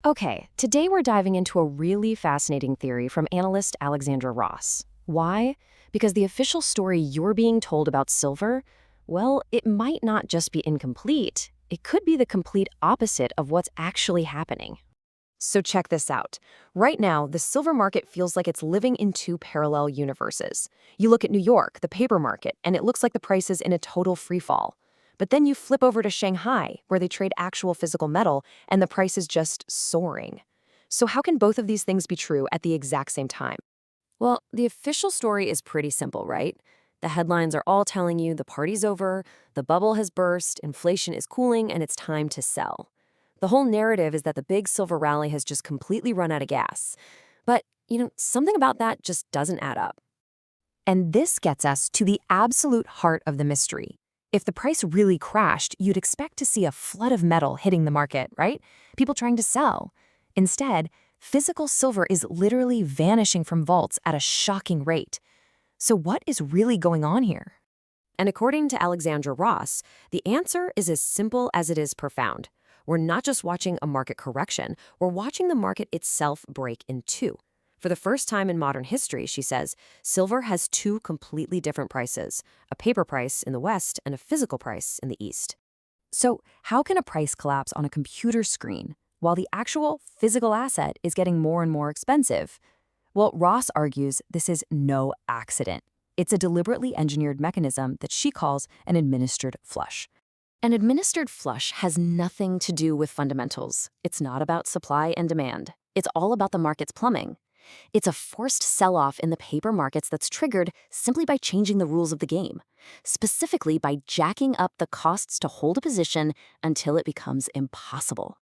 Okay, today we're diving into a really fascinating theory from analyst Alexandra Ross. Why? Because the official story you're being told about silver, well, it might not just be incomplete, it could be the complete opposite of what's actually happening. So check this out. Right now, the silver market feels like it's living in two parallel universes. You look at New York, the paper market, and it looks like the price is in a total free fall. But then you flip over to Shanghai, where they trade actual physical metal, and the price is just soaring. So how can both of these things be true at the exact same time? Well, the official story is pretty simple, right? The headlines are all telling you the party's over, the bubble has burst, inflation is cooling, and it's time to sell. The whole narrative is that the big silver rally has just completely run out of gas. But, something about that just doesn't add up. And this gets us to the absolute heart of the mystery. If the price really crashed, you'd expect to see a flood of metal hitting the market, right? People trying to sell. Instead, physical silver is literally vanishing from vaults at a shocking rate. So what is really going on here? And according to Alexandra Ross, the answer is as simple as it is profound. We're not just watching a market correction, we're watching the market itself break in two. For the first time in modern history, she says, silver has two completely different prices, a paper price in the West and a physical price in the East. So how can a price collapse on a computer screen while the actual physical asset is getting more and more expensive? Well, Ross argues this is no accident. It's a deliberately engineered mechanism that she calls an administered flush. An administered flush has nothing to do with fundamentals. It's not about supply and demand. It's all about the market's plumbing. It's a forced sell-off in the paper markets that's triggered simply by changing the rules of the game, specifically by jacking up the costs to hold a position until it becomes impossible.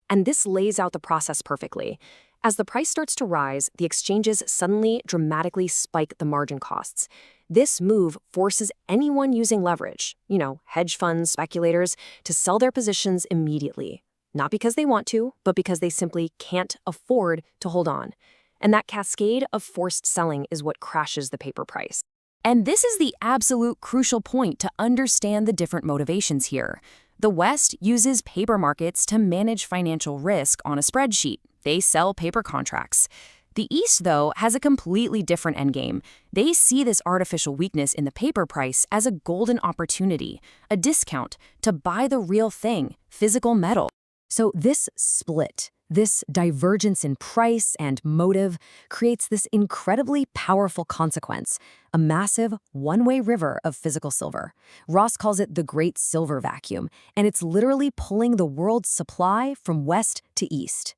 And this lays out the process perfectly. As the price starts to rise, the exchanges suddenly dramatically spike the margin costs. This move forces anyone using leverage, hedge funds, speculators, to sell their positions immediately. Not because they want to, but because they simply can't afford to hold on. And that cascade of forced selling is what crashes the paper price. And this is the absolute crucial point to understand the different motivations here. The West uses paper markets to manage financial risk on a spreadsheet. They sell paper contracts. The East, though, has a completely different endgame. They see this artificial weakness in the paper price as a golden opportunity, a discount to buy the real thing, physical metal. So this split, this divergence in price and motive, creates this incredibly powerful consequence, a massive one-way river of physical silver. Ross calls it the Great Silver Vacuum, and it's literally pulling the world's supply from west to east.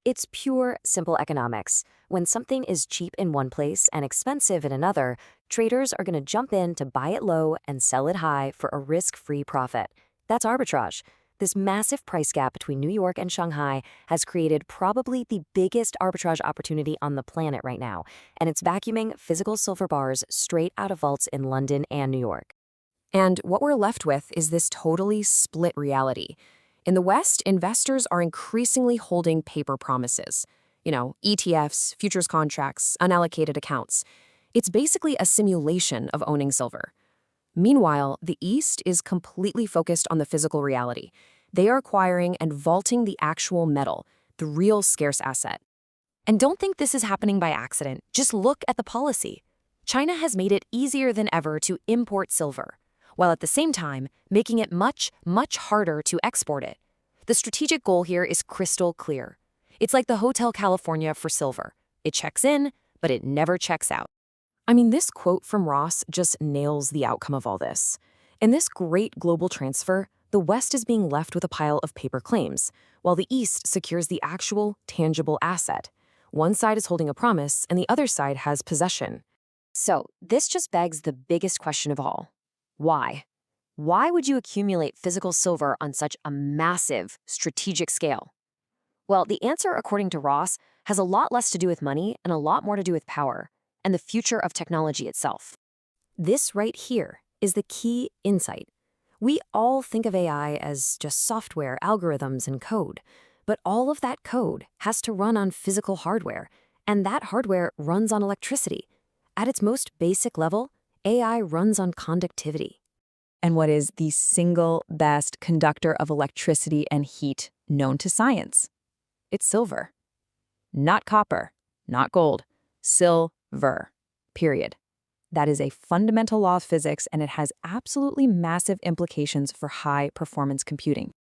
It's pure, simple economics. When something is cheap in one place and expensive in another, traders are going to jump in to buy it low and sell it high for a risk-free profit. That's arbitrage. This massive price gap between New York and Shanghai has created probably the biggest arbitrage opportunity on the planet right now, and it's vacuuming physical silver bars straight out of vaults in London and New York. And what we're left with is this totally split reality. In the West, investors are increasingly holding paper promises. ETFs, futures contracts, unallocated accounts. It's basically a simulation of owning silver. Meanwhile, the East is completely focused on the physical reality. They are acquiring and vaulting the actual metal, the real scarce asset. And don't think this is happening by accident. Just look at the policy. China has made it easier than ever to import silver, while at the same time making it much, much harder to export it. The strategic goal here is crystal clear. It's like the Hotel California for silver. It checks in, but it never checks out. This quote from Ross just nails the outcome of all this. In this great global transfer, the West is being left with a pile of paper claims, while the East secures the actual, tangible asset. One side is holding a promise, and the other side has possession. So, this just begs the biggest question of all. Why? Why would you accumulate physical silver on such a massive, strategic scale? Well, the answer, according to Ross, has a lot less to do with money and a lot more to do with power and the future of technology itself. This right here is the key insight. We all think of AI as just software, algorithms, and code, but all of that code has to run on physical hardware, and that hardware runs on electricity. At its most basic level, AI runs on conductivity. And what is the single best conductor of electricity and heat known to science? It's silver. Not copper, not gold. Silver. Period. That is a fundamental law of physics, and it has absolutely massive implications for high-performance computing.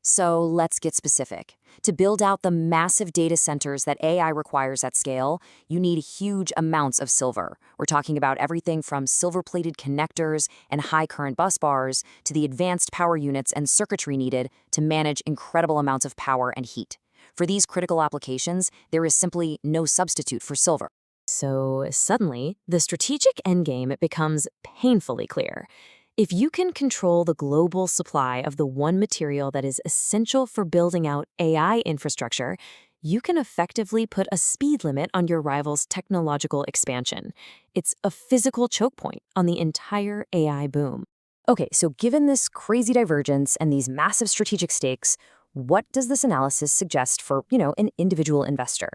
So let's get specific. To build out the massive data centers that AI requires at scale, you need huge amounts of silver. We're talking about everything from silver-plated connectors and high-current bus bars to the advanced power units and circuitry needed to manage incredible amounts of power and heat. For these critical applications, there is simply no substitute for silver. So suddenly, the strategic endgame becomes painfully clear. If you can control the global supply of the one material that is essential for building out AI infrastructure, you can effectively put a speed limit on your rival's technological expansion. It's a physical choke point on the entire AI boom. Okay, so given this crazy divergence and these massive strategic stakes, what does this analysis suggest for, an individual investor?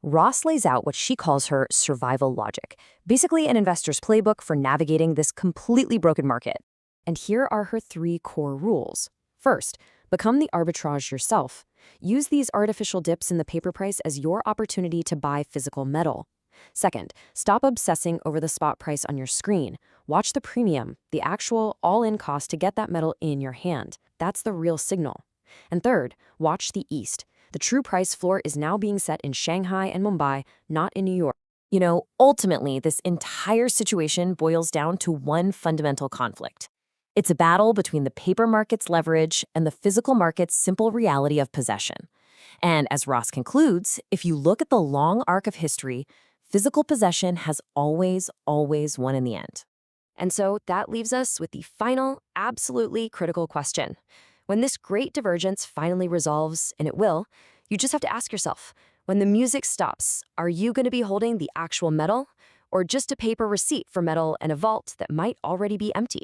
Ross lays out what she calls her survival logic, basically an investor's playbook for navigating this completely broken market. And here are her 3 core rules. First, become the arbitrage yourself. Use these artificial dips in the paper price as your opportunity to buy physical metal. Second, stop obsessing over the spot price on your screen. Watch the premium, the actual all-in cost to get that metal in your hand. That's the real signal. And third, watch the East. The true price floor is now being set in Shanghai and Mumbai, not in New York. Ultimately, this entire situation boils down to one fundamental conflict. It's a battle between the paper market's leverage and the physical market's simple reality of possession. And as Ross concludes, if you look at the long arc of history, physical possession has always won in the end. And so that leaves us with the final, absolutely critical question. When this great divergence finally resolves, and it will, you just have to ask yourself, when the music stops, are you going to be holding the actual metal or just a paper receipt for metal in a vault that might already be empty?